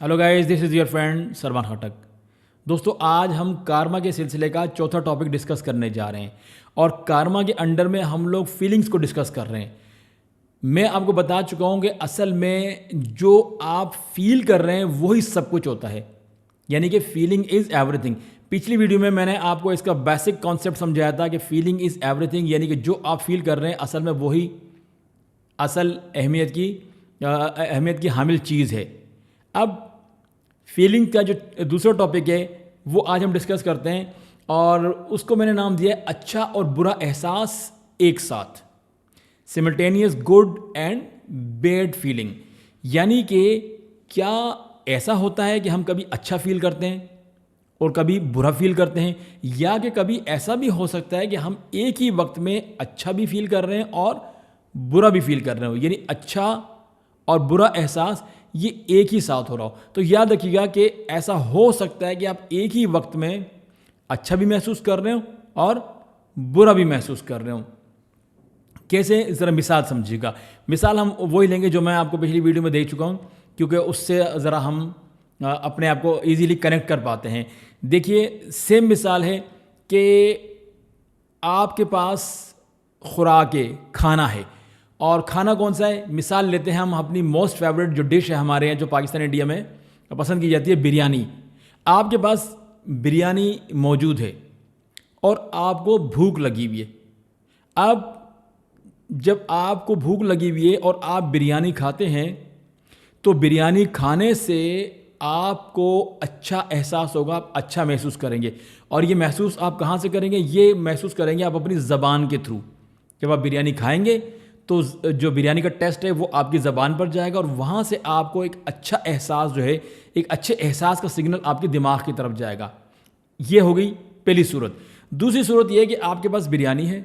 Hello guys, this is your friend Sarman Khattak. दोस्तों, आज हम कार्मा के सिलसिले का चौथा टॉपिक डिस्कस करने जा रहे हैं और कार्मा के अंडर में हम लोग फीलिंग्स को डिस्कस कर रहे हैं। मैं आपको बता चुका हूँ कि असल में जो आप फील कर रहे हैं वही सब कुछ होता है, यानी कि फीलिंग इज़ एवरीथिंग। पिछली वीडियो में मैंने आपको इसका बेसिक कॉन्सेप्ट समझाया था कि फीलिंग इज़ एवरीथिंग, यानी कि जो आप फील कर रहे हैं असल में वही असल अहमियत की हामिल चीज़ है। अब फीलिंग का जो दूसरा टॉपिक है वो आज हम डिस्कस करते हैं और उसको मैंने नाम दिया है अच्छा और बुरा एहसास एक साथ, simultaneous good and bad feeling. यानी कि क्या ऐसा होता है कि हम कभी अच्छा फील करते हैं और कभी बुरा फील करते हैं, या कि कभी ऐसा भी हो सकता है कि हम एक ही वक्त में अच्छा भी फील कर रहे हैं और बुरा भी फील कर रहे हो, यानी अच्छा और बुरा एहसास ये एक ही साथ हो रहा हो। तो याद रखिएगा कि ऐसा हो सकता है कि आप एक ही वक्त में अच्छा भी महसूस कर रहे हो और बुरा भी महसूस कर रहे हो। कैसे, ज़रा मिसाल समझिएगा। मिसाल हम वही लेंगे जो मैं आपको पिछली वीडियो में दे चुका हूँ, क्योंकि उससे ज़रा हम अपने आप को ईजीली कनेक्ट कर पाते हैं। देखिए, सेम मिसाल है कि आपके पास खुराक है, खाना है, और खाना कौन सा है? मिसाल लेते हैं हम अपनी मोस्ट फेवरेट जो डिश है हमारे यहाँ, जो पाकिस्तान इंडिया में पसंद की जाती है, बिरयानी। आपके पास बिरयानी मौजूद है और आपको भूख लगी हुई है। अब जब आपको भूख लगी हुई है और आप बिरयानी खाते हैं तो बिरयानी खाने से आपको अच्छा एहसास होगा, आप अच्छा महसूस करेंगे। और ये महसूस आप कहाँ से करेंगे? ये महसूस करेंगे आप अपनी ज़बान के थ्रू। जब आप बिरयानी खाएंगे तो जो बिरयानी का टेस्ट है वो आपकी ज़बान पर जाएगा और वहाँ से आपको एक अच्छा एहसास जो है, एक अच्छे एहसास का सिग्नल आपके दिमाग की तरफ जाएगा। ये हो गई पहली सूरत। दूसरी सूरत ये है कि आपके पास बिरयानी है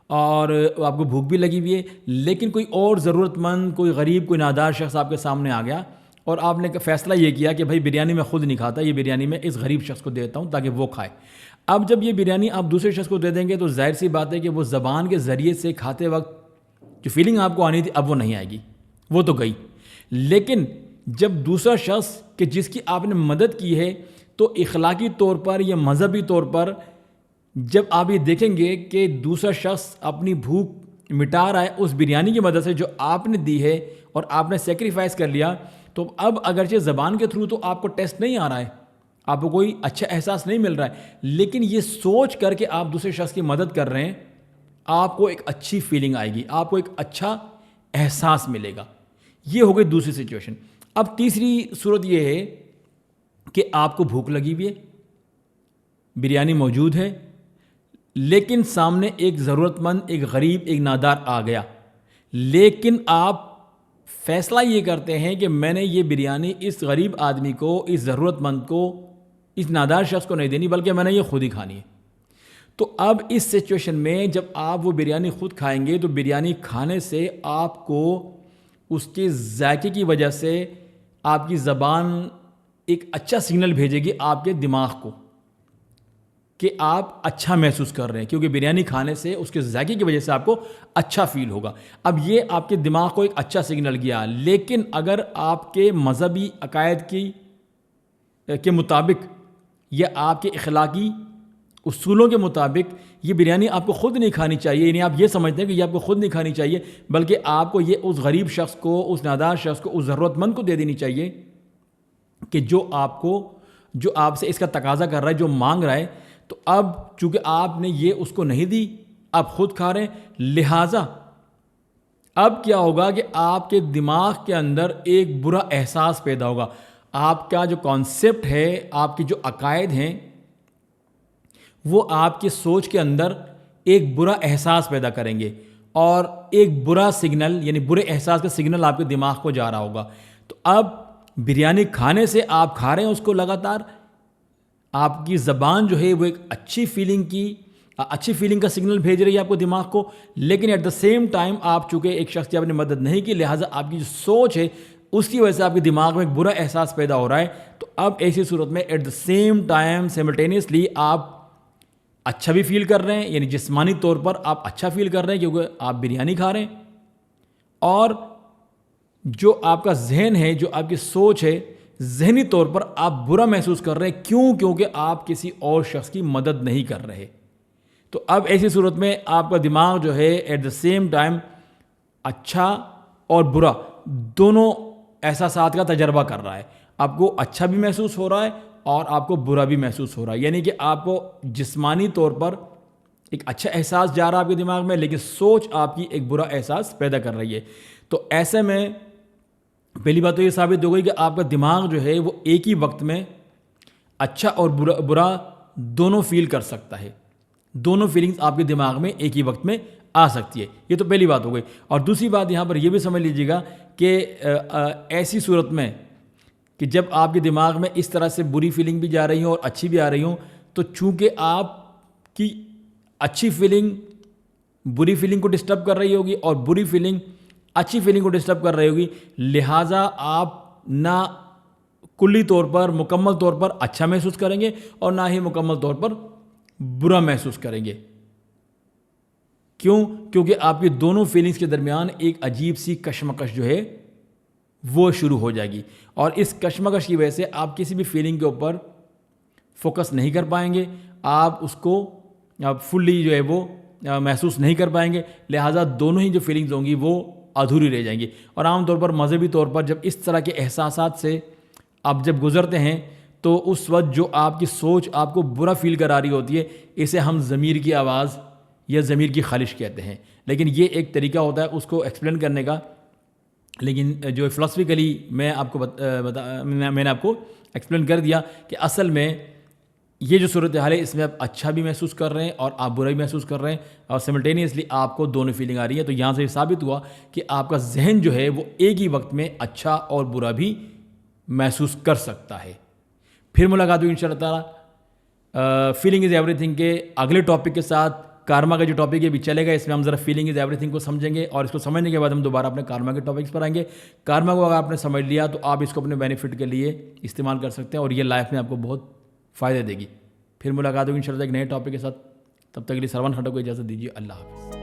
और आपको भूख भी लगी हुई है, लेकिन कोई और ज़रूरतमंद, कोई गरीब, कोई नादार शख्स आपके सामने आ गया और आपने फ़ैसला ये किया कि भाई बिरयानी मैं ख़ुद नहीं खाता, ये बिरयानी मैं इस गरीब शख्स को देता हूँ ताकि वो खाए। अब जब ये बिरयानी आप दूसरे शख्स को दे देंगे तो जाहिर सी बात है कि वो ज़बान के ज़रिए से खाते वक्त जो फीलिंग आपको आनी थी अब वो नहीं आएगी, वो तो गई। लेकिन जब दूसरा शख्स कि जिसकी आपने मदद की है, तो इखलाकी तौर पर या मजहबी तौर पर जब आप ये देखेंगे कि दूसरा शख्स अपनी भूख मिटा रहा है उस बिरयानी की मदद से जो आपने दी है और आपने सेक्रीफाइस कर लिया, तो अब अगरचे ज़बान के थ्रू तो आपको टेस्ट नहीं आ रहा है, आपको कोई अच्छा एहसास नहीं मिल रहा है, लेकिन ये सोच करके आप दूसरे शख्स की मदद कर रहे हैं, आपको एक अच्छी फीलिंग आएगी, आपको एक अच्छा एहसास मिलेगा। ये हो गई दूसरी सिचुएशन। अब तीसरी सूरत ये है कि आपको भूख लगी हुई है, बिरयानी मौजूद है, लेकिन सामने एक ज़रूरतमंद, एक गरीब, एक नादार आ गया, लेकिन आप फ़ैसला ये करते हैं कि मैंने ये बिरयानी इस गरीब आदमी को, इस ज़रूरतमंद को, इस नादार शख्स को नहीं देनी, बल्कि मैंने ये खुद ही खानी है। तो अब इस सिचुएशन में जब आप वो बिरयानी खुद खाएंगे तो बिरयानी खाने से आपको उसके जायके की वजह से आपकी ज़बान एक अच्छा सिग्नल भेजेगी आपके दिमाग को कि आप अच्छा महसूस कर रहे हैं, क्योंकि बिरयानी खाने से उसके जायके की वजह से आपको अच्छा फील होगा। अब ये आपके दिमाग को एक अच्छा सिग्नल गया। लेकिन अगर आपके मजहबी अकायद के मुताबिक या आपके इखलाकी उसूलों के मुताबिक ये बिरयानी आपको ख़ुद नहीं खानी चाहिए, यानी आप ये समझते हैं कि ये आपको ख़ुद नहीं खानी चाहिए, बल्कि आपको ये उस गरीब शख्स को, उस नादार शख्स को, उस ज़रूरतमंद को दे देनी चाहिए कि जो आपसे इसका तकाजा कर रहा है, जो मांग रहा है। तो अब चूँकि आपने ये उसको नहीं दी, आप ख़ुद खा रहे हैं, लिहाजा अब क्या होगा कि आपके दिमाग के अंदर एक बुरा एहसास पैदा होगा। आपका जो कॉन्सेप्ट है, आपके जो अकायद हैं, वो आपकी सोच के अंदर एक बुरा एहसास पैदा करेंगे और एक बुरा सिग्नल, यानी बुरे एहसास का सिग्नल आपके दिमाग को जा रहा होगा। तो अब बिरयानी खाने से आप खा रहे हैं उसको लगातार, आपकी ज़बान जो है वो एक अच्छी फीलिंग का सिग्नल भेज रही है आपको दिमाग को, लेकिन एट द सेम टाइम आप चूँकि एक शख्स की आपने मदद नहीं की, लिहाजा आपकी जो सोच है उसकी वजह से आपके दिमाग में एक बुरा एहसास पैदा हो रहा है। तो अब ऐसी सूरत में at the same time simultaneously आप अच्छा भी फील कर रहे हैं, यानी जिस्मानी तौर पर आप अच्छा फील कर रहे हैं क्योंकि आप बिरयानी खा रहे हैं, और جو آپ کا ذہن ہے, جو آپ کی سوچ ہے, ذہنی طور پر آپ برا محسوس کر رہے ہیں. کیوں؟ کیونکہ آپ کسی اور شخص کی مدد نہیں کر رہے. تو اب ایسی صورت میں آپ کا دماغ جو ہے ایٹ دا سیم ٹائم اچھا اور برا دونوں احساسات کا تجربہ کر رہا ہے. آپ کو اچھا بھی محسوس ہو رہا ہے اور آپ کو برا بھی محسوس ہو رہا ہے. یعنی کہ آپ کو جسمانی طور پر ایک اچھا احساس جا رہا ہے آپ کے دماغ میں, لیکن سوچ آپ کی ایک برا احساس پیدا کر رہی ہے. تو ایسے میں پہلی بات تو یہ ثابت ہو گئی کہ آپ کا دماغ جو ہے وہ ایک ہی وقت میں اچھا اور برا دونوں فیل کر سکتا ہے. دونوں فیلنگز آپ کے دماغ میں ایک ہی وقت میں آ سکتی ہے. یہ تو پہلی بات ہو گئی. اور دوسری بات یہاں پر یہ بھی سمجھ لیجیے گا کہ ایسی صورت میں کہ جب آپ کے دماغ میں اس طرح سے بری فیلنگ بھی جا رہی ہوں اور اچھی بھی آ رہی ہوں, تو چونکہ آپ کی اچھی فیلنگ بری فیلنگ کو ڈسٹرب کر رہی ہوگی اور بری فیلنگ اچھی فیلنگ کو ڈسٹرب کر رہی ہوگی, لہٰذا آپ نہ کلی طور پر مکمل طور پر اچھا محسوس کریں گے اور نہ ہی مکمل طور پر برا محسوس کریں گے. کیوں؟ کیونکہ آپ کی دونوں فیلنگز کے درمیان ایک عجیب سی کشمکش جو ہے وہ شروع ہو جائے گی, اور اس کشمکش کی وجہ سے آپ کسی بھی فیلنگ کے اوپر فوکس نہیں کر پائیں گے, آپ اس کو فلی جو ہے وہ محسوس نہیں کر پائیں گے. لہٰذا دونوں ہی جو فیلنگز ہوں گی وہ ادھوری رہ جائیں گی. اور عام طور پر مذہبی طور پر جب اس طرح کے احساسات سے آپ جب گزرتے ہیں تو اس وقت جو آپ کی سوچ آپ کو برا فیل کرا رہی ہوتی ہے, اسے ہم ضمیر کی آواز یا ضمیر کی خالش کہتے ہیں. لیکن یہ ایک طریقہ ہوتا ہے اس کو ایکسپلین کرنے کا, لیکن جو فلسفیکلی میں آپ کو میں نے آپ کو ایکسپلین کر دیا کہ اصل میں یہ جو صورتحال ہے اس میں آپ اچھا بھی محسوس کر رہے ہیں اور آپ برا بھی محسوس کر رہے ہیں, اور سملٹینیسلی آپ کو دونوں فیلنگ آ رہی ہے. تو یہاں سے یہ ثابت ہوا کہ آپ کا ذہن جو ہے وہ ایک ہی وقت میں اچھا اور برا بھی محسوس کر سکتا ہے. پھر ملاقات ہوئی انشاءاللہ تعالیٰ فیلنگ از ایوری تھنگ کے اگلے ٹاپک کے ساتھ. کارما کا جو ٹاپک ہے بھی چلے گا, اس میں ہم ذرا فیلنگ از ایوری تھنگ کو سمجھیں گے, اور اس کو سمجھنے کے بعد ہم دوبارہ اپنے کارما کے ٹاپکس پر آئیں گے. کارما کو اگر آپ نے سمجھ لیا تو آپ اس کو اپنے بینیفٹ کے لیے استعمال کر سکتے ہیں, اور یہ لائف میں آپ کو بہت فائدہ دے گی. پھر ملاقات ہوگی انشاءاللہ ایک نئے ٹاپک کے ساتھ. تب تک کے لیے سروان خٹک کو اجازت دیجیے. اللہ حافظ.